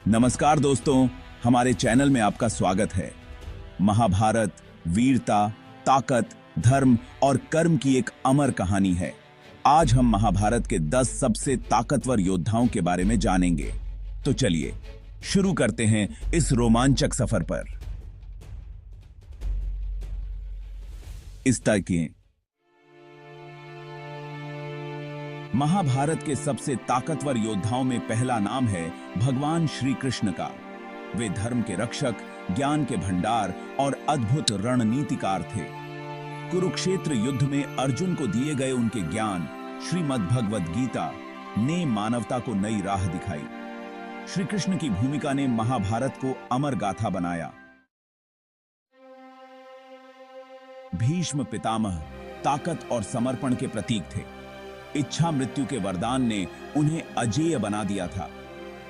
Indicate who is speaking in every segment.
Speaker 1: नमस्कार दोस्तों, हमारे चैनल में आपका स्वागत है। महाभारत वीरता, ताकत, धर्म और कर्म की एक अमर कहानी है। आज हम महाभारत के 10 सबसे ताकतवर योद्धाओं के बारे में जानेंगे। तो चलिए शुरू करते हैं इस रोमांचक सफर पर। इस तय किए महाभारत के सबसे ताकतवर योद्धाओं में पहला नाम है भगवान श्री कृष्ण का। वे धर्म के रक्षक, ज्ञान के भंडार और अद्भुत रणनीतिकार थे। कुरुक्षेत्र युद्ध में अर्जुन को दिए गए उनके ज्ञान, श्रीमद् भगवद गीता ने मानवता को नई राह दिखाई। श्री कृष्ण की भूमिका ने महाभारत को अमर गाथा बनाया। भीष्म पितामह ताकत और समर्पण के प्रतीक थे। इच्छा मृत्यु के वरदान ने उन्हें अजेय बना दिया था।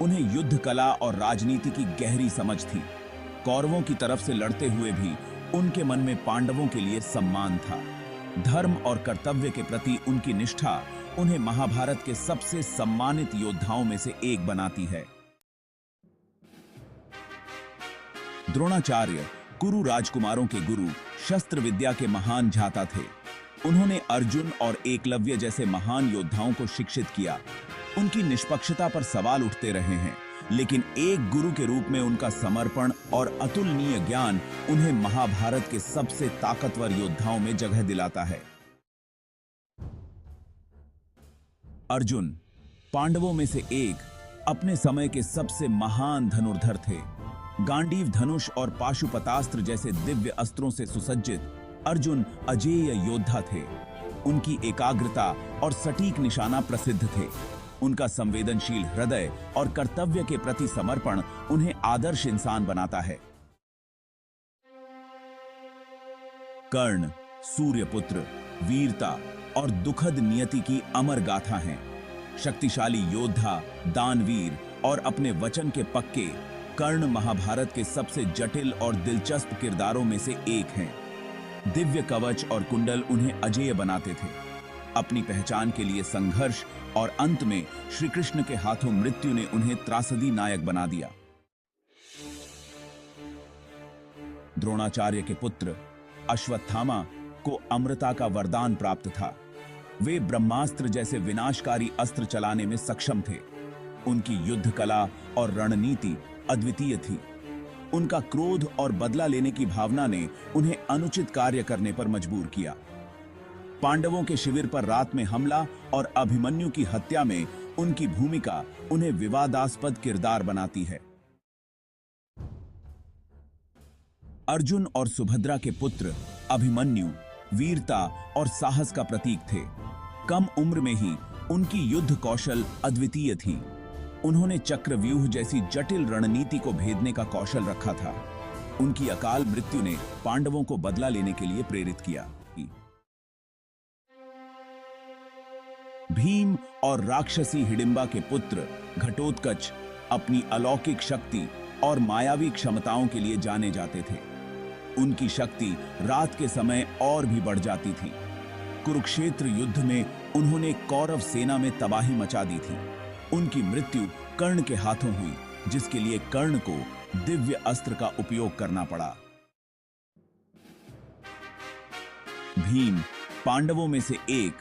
Speaker 1: उन्हें युद्ध कला और राजनीति की गहरी समझ थी। कौरवों की तरफ से लड़ते हुए भी उनके मन में पांडवों के लिए सम्मान था। धर्म और कर्तव्य के प्रति उनकी निष्ठा उन्हें महाभारत के सबसे सम्मानित योद्धाओं में से एक बनाती है। द्रोणाचार्य कुरु राजकुमारों के गुरु, शस्त्र विद्या के महान झाता थे। उन्होंने अर्जुन और एकलव्य जैसे महान योद्धाओं को शिक्षित किया। उनकी निष्पक्षता पर सवाल उठते रहे हैं, लेकिन एक गुरु के रूप में उनका समर्पण और अतुलनीय ज्ञान उन्हें महाभारत के सबसे ताकतवर योद्धाओं में जगह दिलाता है। अर्जुन पांडवों में से एक, अपने समय के सबसे महान धनुर्धर थे। गांडीव धनुष और पाशुपतास्त्र जैसे दिव्य अस्त्रों से सुसज्जित अर्जुन अजेय योद्धा थे। उनकी एकाग्रता और सटीक निशाना प्रसिद्ध थे। उनका संवेदनशील हृदय और कर्तव्य के प्रति समर्पण उन्हें आदर्श इंसान बनाता है। कर्ण सूर्यपुत्र, वीरता और दुखद नियति की अमर गाथा हैं। शक्तिशाली योद्धा, दानवीर और अपने वचन के पक्के, कर्ण महाभारत के सबसे जटिल और दिलचस्प किरदारों में से एक हैं। दिव्य कवच और कुंडल उन्हें अजेय बनाते थे। अपनी पहचान के लिए संघर्ष और अंत में श्री कृष्ण के हाथों मृत्यु ने उन्हें त्रासदी नायक बना दिया। द्रोणाचार्य के पुत्र अश्वत्थामा को अमृता का वरदान प्राप्त था। वे ब्रह्मास्त्र जैसे विनाशकारी अस्त्र चलाने में सक्षम थे। उनकी युद्ध कला और रणनीति अद्वितीय थी। उनका क्रोध और बदला लेने की भावना ने उन्हें अनुचित कार्य करने पर मजबूर किया। पांडवों के शिविर पर रात में हमला और अभिमन्यु की हत्या में उनकी भूमिका उन्हें विवादास्पद किरदार बनाती है। अर्जुन और सुभद्रा के पुत्र अभिमन्यु वीरता और साहस का प्रतीक थे। कम उम्र में ही उनकी युद्ध कौशल अद्वितीय थी। उन्होंने चक्रव्यूह जैसी जटिल रणनीति को भेदने का कौशल रखा था। उनकी अकाल मृत्यु ने पांडवों को बदला लेने के लिए प्रेरित किया। भीम और राक्षसी हिडिंबा के पुत्र घटोत्कच अपनी अलौकिक शक्ति और मायावी क्षमताओं के लिए जाने जाते थे। उनकी शक्ति रात के समय और भी बढ़ जाती थी। कुरुक्षेत्र युद्ध में उन्होंने कौरव सेना में तबाही मचा दी थी। उनकी मृत्यु कर्ण के हाथों हुई, जिसके लिए कर्ण को दिव्य अस्त्र का उपयोग करना पड़ा। भीम पांडवों में से एक,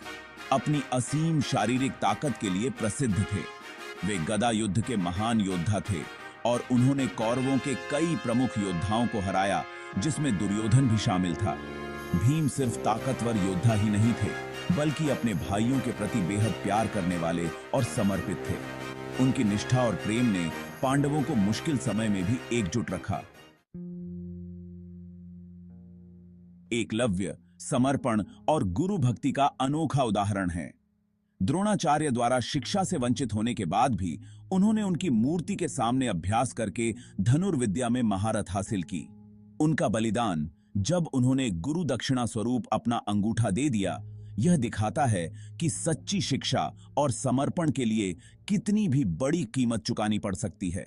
Speaker 1: अपनी असीम शारीरिक ताकत के लिए प्रसिद्ध थे। वे गदा युद्ध के महान योद्धा थे और उन्होंने कौरवों के कई प्रमुख योद्धाओं को हराया, जिसमें दुर्योधन भी शामिल था। भीम सिर्फ ताकतवर योद्धा ही नहीं थे, बल्कि अपने भाइयों के प्रति बेहद प्यार करने वाले और समर्पित थे। उनकी निष्ठा और प्रेम ने पांडवों को मुश्किल समय में भी एकजुट रखा। एकलव्य समर्पण और गुरु भक्ति का अनोखा उदाहरण है। द्रोणाचार्य द्वारा शिक्षा से वंचित होने के बाद भी उन्होंने उनकी मूर्ति के सामने अभ्यास करके धनुर्विद्या में महारत हासिल की। उनका बलिदान, जब उन्होंने गुरु दक्षिणा स्वरूप अपना अंगूठा दे दिया, यह दिखाता है कि सच्ची शिक्षा और समर्पण के लिए कितनी भी बड़ी कीमत चुकानी पड़ सकती है।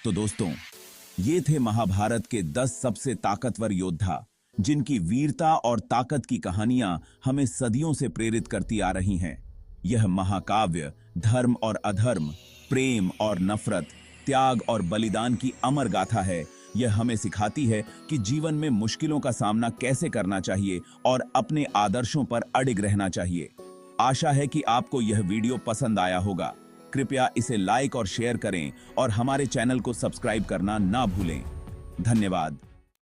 Speaker 1: तो दोस्तों, ये थे महाभारत के 10 सबसे ताकतवर योद्धा, जिनकी वीरता और ताकत की कहानियां हमें सदियों से प्रेरित करती आ रही हैं। यह महाकाव्य धर्म और अधर्म, प्रेम और नफरत, त्याग और बलिदान की अमर गाथा है। यह हमें सिखाती है कि जीवन में मुश्किलों का सामना कैसे करना चाहिए और अपने आदर्शों पर अडिग रहना चाहिए। आशा है कि आपको यह वीडियो पसंद आया होगा। कृपया इसे लाइक और शेयर करें और हमारे चैनल को सब्सक्राइब करना ना भूलें। धन्यवाद।